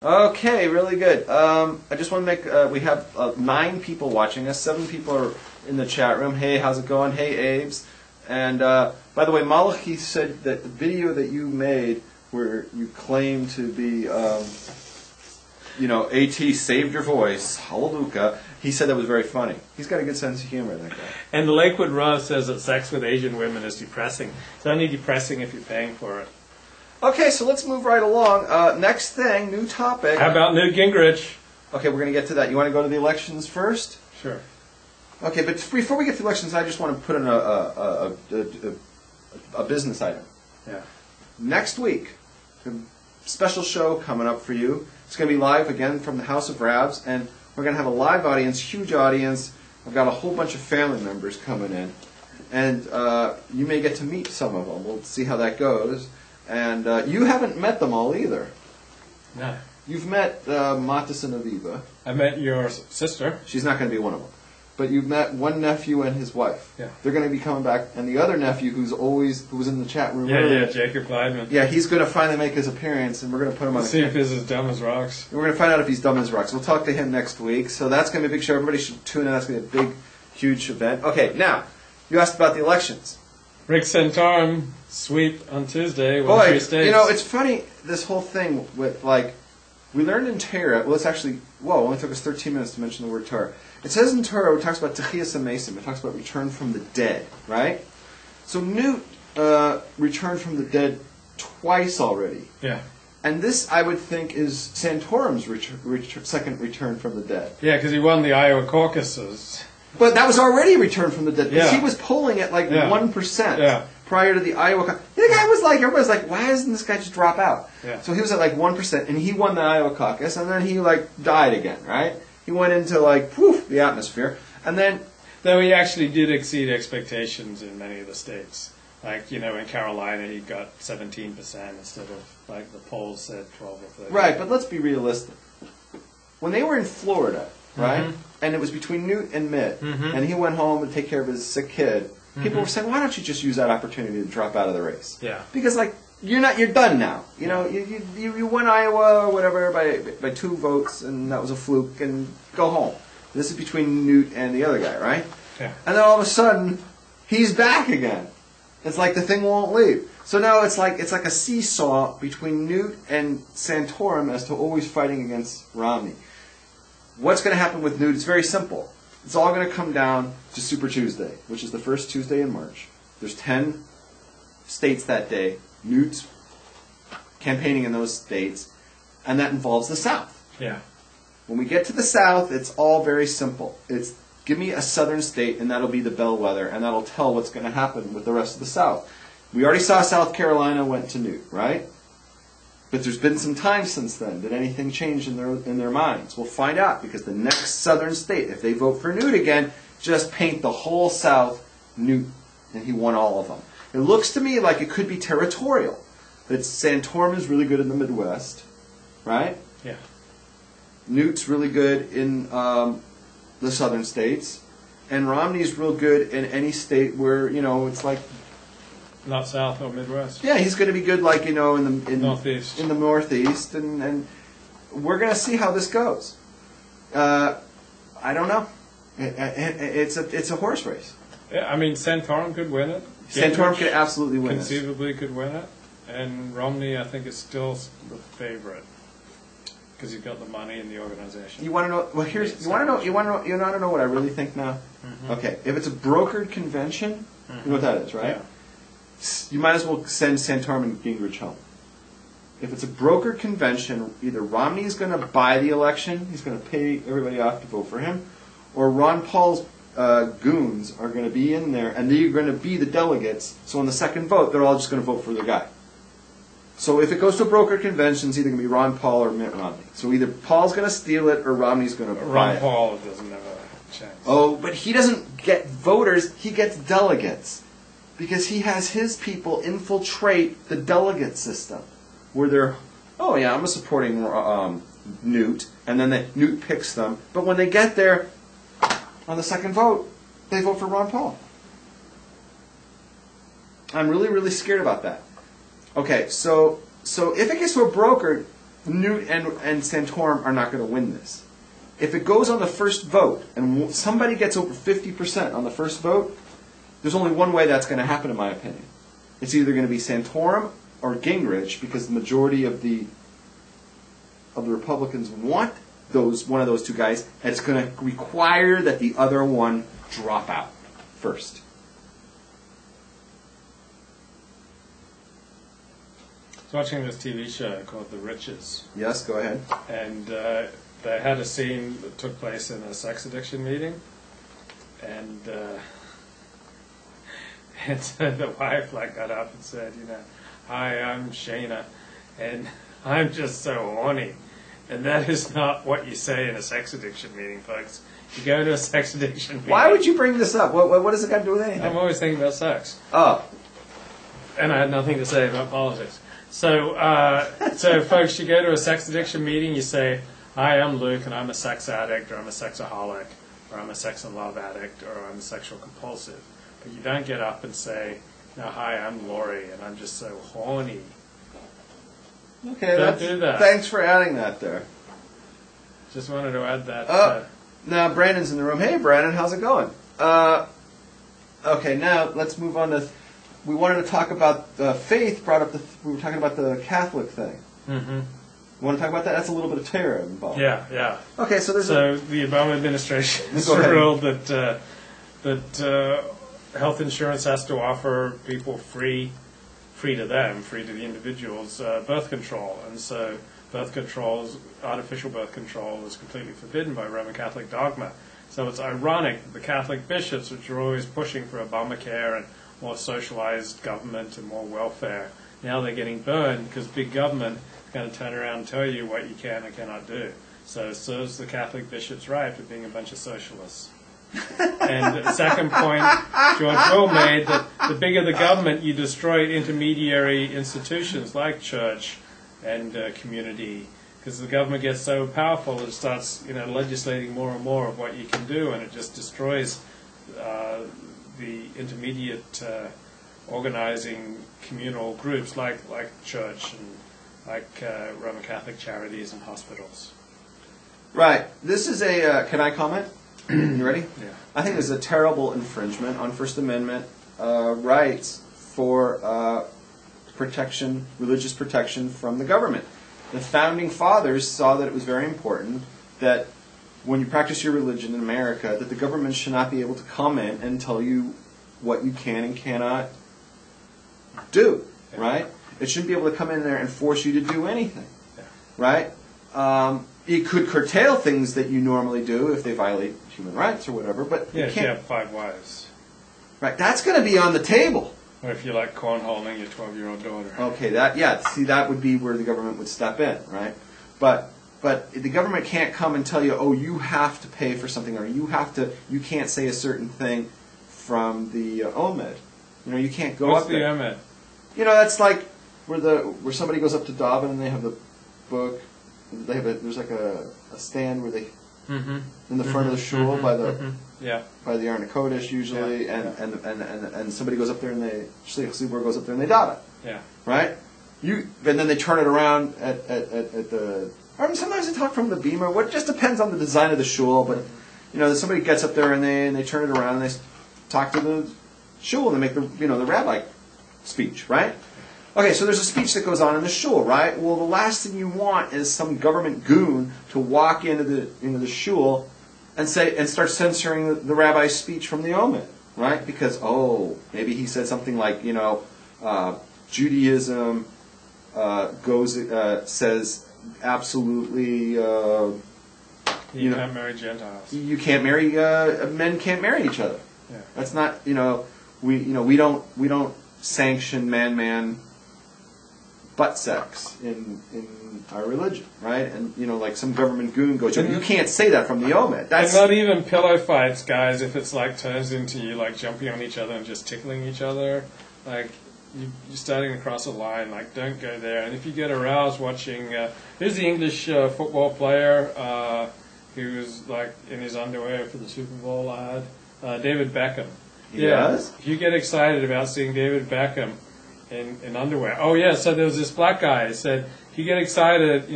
Okay, really good. I just want to make, we have 9 people watching us. 7 people are in the chat room. Hey, how's it going? Hey, Abe's. And by the way, Malachi said that the video that you made where you claim to be, AT saved your voice, hallelujah, he said that was very funny. He's got a good sense of humor, that guy. And the Lakewood Raw says that sex with Asian women is depressing. It's only depressing if you're paying for it. Okay, so let's move right along. Next thing, new topic. How about Newt Gingrich? Okay, we're going to get to that. You want to go to the elections first? Sure. Okay, but before we get to the elections, I just want to put in a business item. Yeah. Next week, a special show coming up for you. It's going to be live again from the House of Rabs, and we're going to have a live audience, huge audience. I've got a whole bunch of family members coming in, and you may get to meet some of them. We'll see how that goes. And you haven't met them all either. No. You've met Matis and Aviva. I met your sister. She's not going to be one of them. But you've met one nephew and his wife. Yeah. They're going to be coming back. And the other nephew who was in the chat room earlier. Yeah, Jacob Kleidman. Yeah, he's going to finally make his appearance, and we're going to put him on See if he's as dumb as rocks. We're going to find out if he's dumb as rocks. We'll talk to him next week. So that's going to be a big show. Everybody should tune in. That's going to be a big, huge event. Okay, now, you asked about the elections. Rick Santorum sweep on Tuesday. Boy, states. it's funny, this whole thing with, we learned in Torah, well, it's actually, it only took us 13 minutes to mention the word Torah. It says in Torah, it talks about Techiyas HaMesim, it talks about return from the dead, right? So Newt returned from the dead twice already. Yeah. And this, I would think, is Santorum's second return from the dead. Yeah, because he won the Iowa caucuses. But that was already a return from the dead. Because Yeah. he was polling at 1% prior to the Iowa. The guy was everybody was like, why doesn't this guy just drop out? Yeah. So he was at 1%, and he won the Iowa caucus, and then he died again, right? He went into the atmosphere, and then. Though he actually did exceed expectations in many of the states. In Carolina he got 17% instead of, the polls said 12 or 13. Right, but let's be realistic. When they were in Florida, right? Mm-hmm. And it was between Newt and Mitt, and he went home to take care of his sick kid. People were saying, "Why don't you just use that opportunity to drop out of the race?" Yeah. Because you're done now. You won Iowa or whatever by 2 votes, and that was a fluke. And go home. This is between Newt and the other guy, right? Yeah. And then all of a sudden, he's back again. It's like the thing won't leave. So now it's like a seesaw between Newt and Santorum as to always fighting against Romney. What's going to happen with Newt? It's very simple. It's all going to come down to Super Tuesday, which is the first Tuesday in March. There's 10 states that day. Newt's campaigning in those states, and that involves the South. Yeah. When we get to the South, it's all very simple. It's give me a southern state, and that'll be the bellwether, and that'll tell what's going to happen with the rest of the South. We already saw South Carolina went to Newt, right? But there's been some time since then. Did anything change in their minds? We'll find out, because the next southern state, if they vote for Newt again, just paint the whole South Newt, and he won all of them. It looks to me like it could be territorial. That Santorum is really good in the Midwest, right? Yeah. Newt's really good in the southern states, and Romney's real good in any state where it's not South or Midwest. Yeah, he's going to be good, in the Northeast. In the Northeast, and we're going to see how this goes. I don't know. It's a horse race. Yeah, Santorum could win it. Santorum could absolutely win it. Conceivably could win it, and Romney, I think, is still the favorite because he's got the money and the organization. You want to know? Well, you want to know what I really think now. Mm-hmm. Okay, if it's a brokered convention, you know what that is, right? Yeah. You might as well send Santorum and Gingrich home. If it's a brokered convention, either Romney is going to buy the election, he's going to pay everybody off to vote for him, or Ron Paul's goons are going to be in there, and they're going to be the delegates, so on the second vote, they're all just going to vote for the guy. So if it goes to a brokered convention, it's either going to be Ron Paul or Mitt Romney. So either Paul's going to steal it, or Romney's going to buy it. Ron Paul doesn't have a chance. Oh, but he doesn't get voters, he gets delegates. Because he has his people infiltrate the delegate system, where they're, I'm supporting Newt, and then Newt picks them. But when they get there, on the second vote, they vote for Ron Paul. I'm really, really scared about that. Okay, so if it gets to a broker, Newt and Santorum are not going to win this. If it goes on the first vote, and somebody gets over 50% on the first vote, there's only one way that's going to happen, in my opinion. It's either going to be Santorum or Gingrich, because the majority of the Republicans want one of those two guys, and it's going to require that the other one drop out first. I was watching this TV show called The Riches. Yes, go ahead. And they had a scene that took place in a sex addiction meeting. And so the wife got up and said, "Hi, I'm Shayna, and I'm just so horny." And that is not what you say in a sex addiction meeting, folks. You go to a sex addiction meeting. Why would you bring this up? What does it got to do with anything? I'm always thinking about sex. Oh. And I had nothing to say about politics. So folks, you go to a sex addiction meeting, you say, "Hi, I'm Luke, and I'm a sex addict, or I'm a sexaholic, or I'm a sex and love addict, or I'm a sexual compulsive." But you don't get up and say, "Hi, I'm Lori, and I'm just so horny." Okay, don't do that. Thanks for adding that there. Just wanted to add that. Now Brandon's in the room. Hey, Brandon, how's it going? Okay, now let's move on to. We wanted to talk about faith. We were talking about the Catholic thing. Mm-hmm. You want to talk about that? That's a little bit of terror involved. Yeah. Okay, so the Obama administration is thrilled that health insurance has to offer people free to the individuals, birth control, and so artificial birth control is completely forbidden by Roman Catholic dogma. So it's ironic that the Catholic bishops, which are always pushing for Obamacare and more socialized government and more welfare, now they're getting burned because big government is going to turn around and tell you what you can and cannot do. So it serves the Catholic bishops right for being a bunch of socialists. And the second point George Will made, that the bigger the government, you destroy intermediary institutions like church and community, because the government gets so powerful it starts legislating more and more of what you can do, and it just destroys the intermediate organizing communal groups like church and like Roman Catholic charities and hospitals. Right. This is a. Can I comment? You ready? Yeah. I think this is a terrible infringement on First Amendment rights for protection, religious protection from the government. The Founding Fathers saw that it was very important that when you practice your religion in America, that the government should not be able to come in and tell you what you can and cannot do, right? It shouldn't be able to come in there and force you to do anything, right? It could curtail things that you normally do if they violate human rights or whatever, but you can't. If you have 5 wives. Right, that's going to be on the table. Or if you like cornholing your 12-year-old daughter. Okay, that would be where the government would step in, right? But the government can't come and tell you, oh, you have to pay for something, or you can't say a certain thing from the OMED. You can't go What's up there. What's the OMED? That's like where somebody goes up to Dobbin and they have the book. There's like a stand where they in the front of the shul by the Arna Kodesh usually, and somebody goes up there and Shliach Tzibur goes up there and they daven. Yeah. Right. And then they turn it around at the. Or sometimes they talk from the beamer. What just depends on the design of the shul, but somebody gets up there and they turn it around and they talk to the shul and they make the rabbi speech, right? Okay, so there's a speech that goes on in the shul, right? Well, the last thing you want is some government goon to walk into the shul and start censoring the rabbi's speech from the Omed, right? Because maybe he said something like Judaism says absolutely. You can't marry Gentiles. You can't marry men can't marry each other. Yeah. That's not we don't sanction man butt sex in our religion, right? And like some government goon goes, you can't say that from the Omed. That's not even pillow fights, guys. If it's turns into you jumping on each other and just tickling each other, you're starting to cross a line. Don't go there. And if you get aroused watching, here's the English football player who was in his underwear for the Super Bowl ad, David Beckham. Yes. If you get excited about seeing David Beckham, in underwear. Oh yeah, so there was this black guy who said, if you get excited,